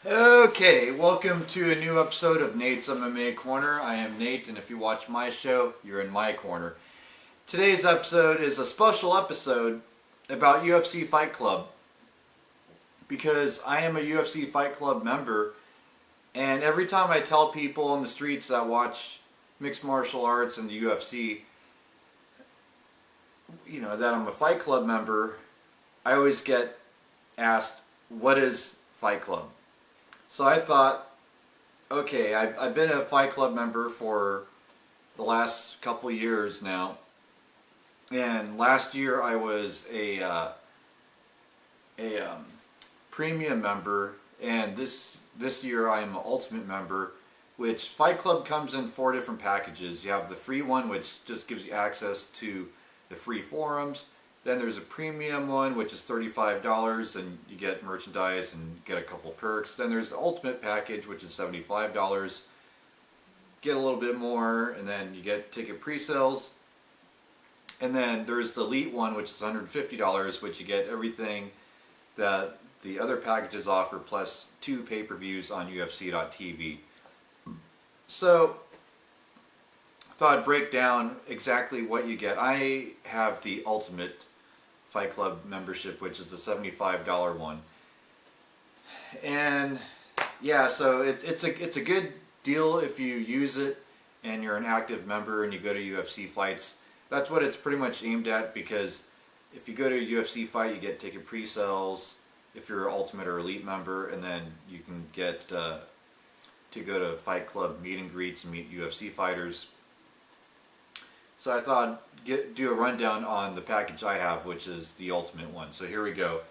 Okay, welcome to a new episode of Nate's MMA Corner. I am Nate, and if you watch my show, you're in my corner. Today's episode is a special episode about UFC Fight Club because I am a UFC Fight Club member, and every time I tell people on the streets that watch mixed martial arts and the UFC, that I'm a Fight Club member, I always get asked, what is Fight Club? So I thought, okay, I've been a Fight Club member for the last couple years now, and last year I was a premium member, and this year I'm an ultimate member, which Fight Club comes in 4 different packages. You have the free one, which just gives you access to the free forums. Then there's a premium one, which is $35, and you get merchandise and get a couple perks. Then there's the ultimate package, which is $75. Get a little bit more, and then you get ticket pre-sales. And then there's the elite one, which is $150, which you get everything that the other packages offer, plus 2 pay-per-views on UFC.tv. So I thought I'd break down exactly what you get. I have the ultimate Fight Club membership, which is the $75 one, and yeah, so it's a good deal if you use it and you're an active member and you go to UFC fights. That's what it's pretty much aimed at, because if you go to a UFC fight, you get ticket pre-sales if you're an ultimate or elite member, and then you can get to go to Fight Club meet and greets and meet UFC fighters. So I thought do a rundown on the package I have, which is the ultimate one. So here we go.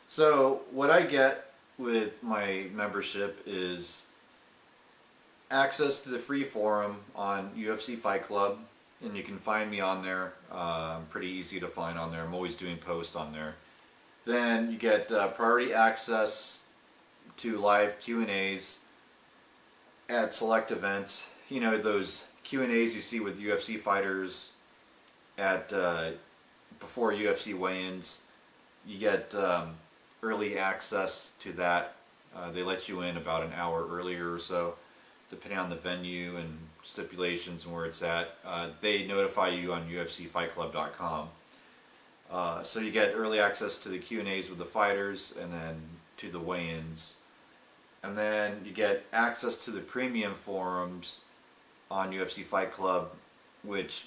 So what I get with my membership is access to the free forum on UFC Fight Club, and you can find me on there. I'm pretty easy to find on there. I'm always doing posts on there. Then you get priority access to live Q&As at select events. You know, those Q&As you see with UFC fighters at before UFC weigh-ins. You get early access to that. They let you in about an hour earlier or so, depending on the venue and stipulations and where it's at. They notify you on UFCFightClub.com. So you get early access to the Q&As with the fighters, and then to the weigh-ins. And then you get access to the premium forums on UFC Fight Club, which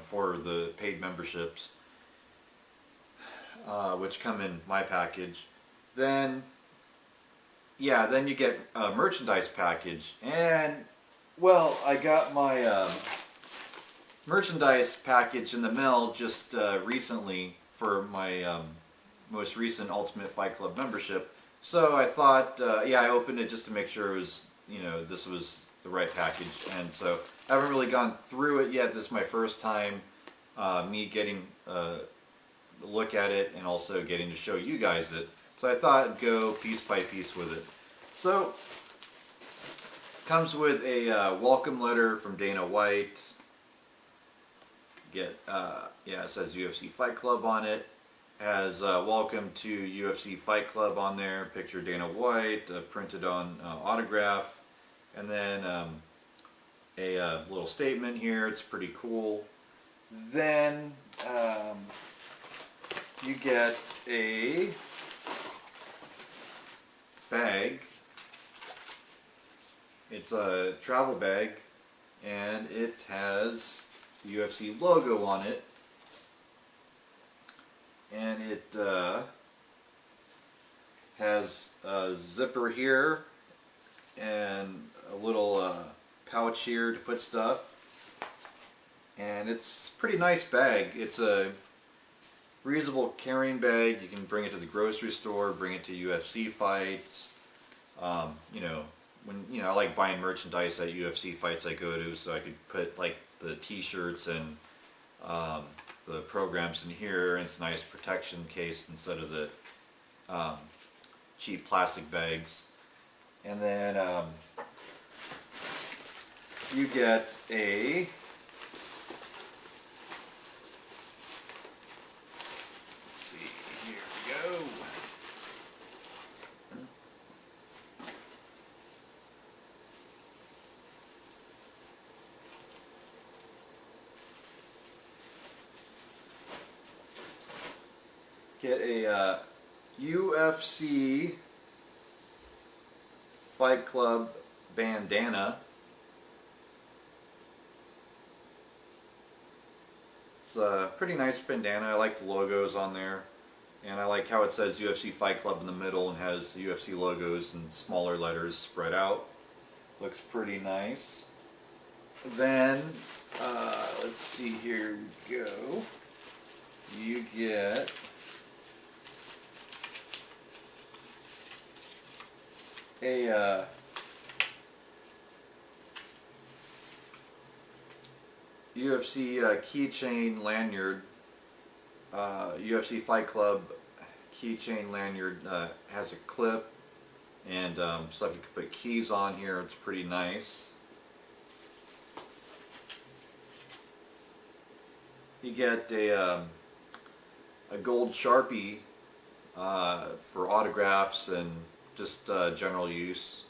for the paid memberships, which come in my package. Then you get a merchandise package, and well, I got my merchandise package in the mail just recently for my most recent Ultimate Fight Club membership. So I thought, I opened it just to make sure it was, this was the right package. And so I haven't really gone through it yet. This is my first time me getting a look at it, and also getting to show you guys it. So I thought I'd go piece by piece with it. So comes with a welcome letter from Dana White. It says UFC Fight Club on it. Has welcome to UFC Fight Club on there, picture Dana White, printed on autograph, and then a little statement here. It's pretty cool. Then you get a bag. It's a travel bag, and it has the UFC logo on it. And it has a zipper here and a little pouch here to put stuff. And it's a pretty nice bag. It's a reusable carrying bag. You can bring it to the grocery store, bring it to UFC fights. I like buying merchandise at UFC fights I go to, so I could put like the t-shirts and the programs in here, and it's a nice protection case instead of the cheap plastic bags. And then you get a get a UFC Fight Club bandana. It's a pretty nice bandana. I like the logos on there. And I like how it says UFC Fight Club in the middle and has the UFC logos in smaller letters spread out. Looks pretty nice. Then, let's see, here we go. You get a UFC keychain lanyard. UFC Fight Club keychain lanyard has a clip and stuff you can put keys on here. It's pretty nice. You get a gold Sharpie for autographs and just general use.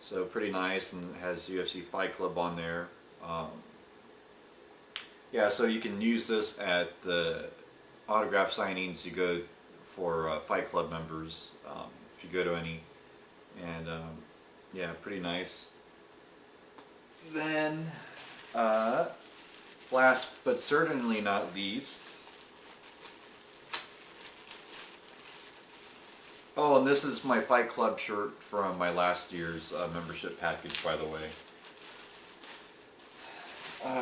So pretty nice, and it has UFC Fight Club on there. Yeah, so you can use this at the autograph signings you go for Fight Club members, if you go to any. And yeah, pretty nice. Then, last but certainly not least, oh, and this is my Fight Club shirt from my last year's membership package, by the way.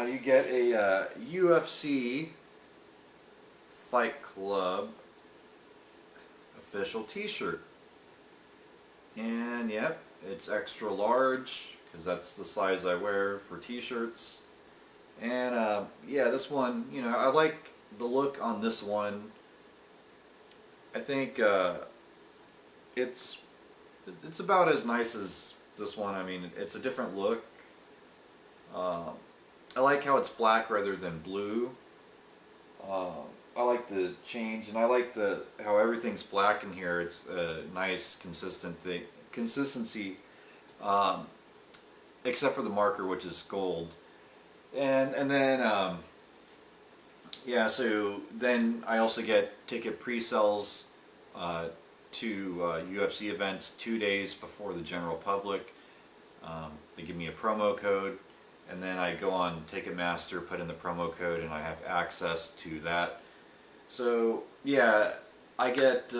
You get a UFC Fight Club official t-shirt. And yep, it's extra large because that's the size I wear for t-shirts. And yeah, this one, you know, I like the look on this one. I think it's about as nice as this one. I mean, it's a different look. I like how it's black rather than blue. I like the change, and I like how everything's black in here. It's a nice consistency, except for the marker, which is gold. And then yeah, so then I also get ticket pre-sales to UFC events 2 days before the general public. They give me a promo code. And then I go on Ticketmaster, put in the promo code, and I have access to that. So yeah, I get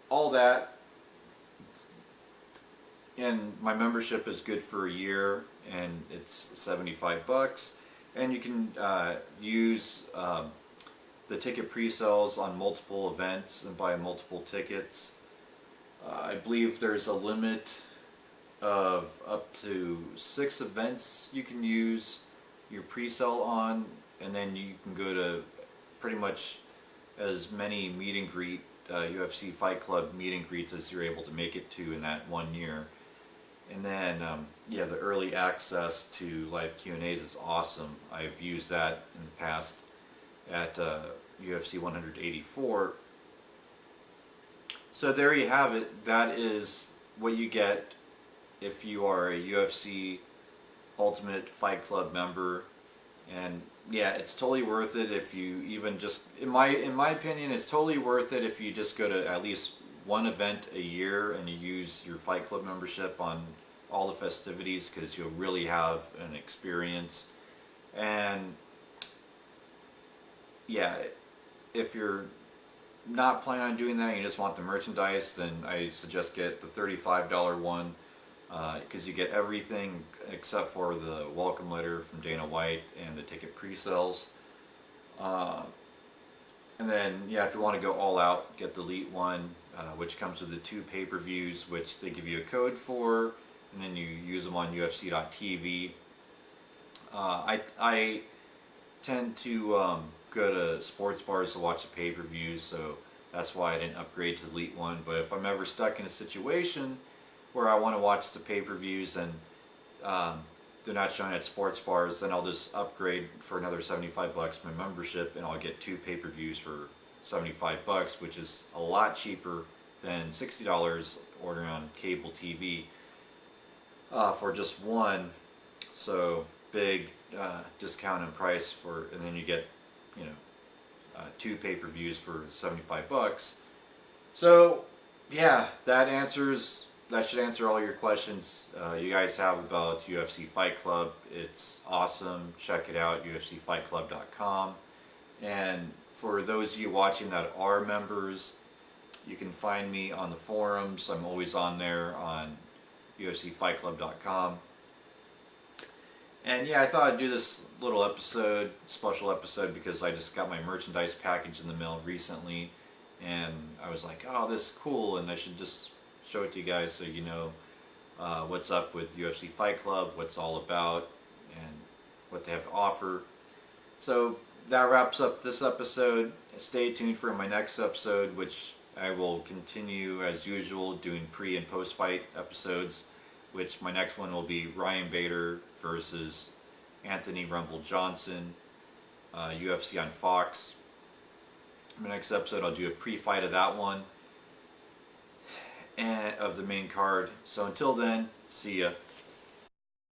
all that, and my membership is good for a year, and it's $75. And you can use the ticket pre-sales on multiple events and buy multiple tickets. I believe there's a limit of up to 6 events you can use your pre-sale on, and then you can go to pretty much as many meet and greet UFC Fight Club meet and greets as you're able to make it to in that 1 year. And then yeah, the early access to live Q&As is awesome. I've used that in the past at UFC 184. So there you have it. That is what you get if you are a UFC Ultimate Fight Club member. And yeah, it's totally worth it if you even just, in my opinion, it's totally worth it if you just go to at least one event a year and you use your Fight Club membership on all the festivities, because you'll really have an experience. And yeah, if you're not planning on doing that and you just want the merchandise, then I suggest get the $35 one. Because you get everything except for the welcome letter from Dana White and the ticket pre-sales. And then, yeah, if you want to go all out, get the Elite one, which comes with the 2 pay-per-views, which they give you a code for, and then you use them on UFC.tv. I tend to go to sports bars to watch the pay-per-views, so that's why I didn't upgrade to the Elite one. But if I'm ever stuck in a situation where I want to watch the pay-per-views and they're not showing at sports bars, then I'll just upgrade for another $75 my membership, and I'll get 2 pay-per-views for $75, which is a lot cheaper than $60 ordering on cable TV for just one. So big discount in price for, and then you get, you know, 2 pay-per-views for $75. So yeah, that should answer all your questions you guys have about UFC Fight Club. It's awesome. Check it out, UFCFightClub.com. And for those of you watching that are members, you can find me on the forums. I'm always on there on UFCFightClub.com. And yeah, I thought I'd do this little episode, special episode, because I just got my merchandise package in the mail recently, and I was like, oh, this is cool, and I should just show it to you guys so you know what's up with UFC Fight Club, what's all about, and what they have to offer. So that wraps up this episode. Stay tuned for my next episode, which I will continue as usual doing pre and post fight episodes, which my next one will be Ryan Bader versus Anthony Rumble Johnson, UFC on Fox. My next episode I'll do a pre-fight of that one and of the main card. So until then, see ya.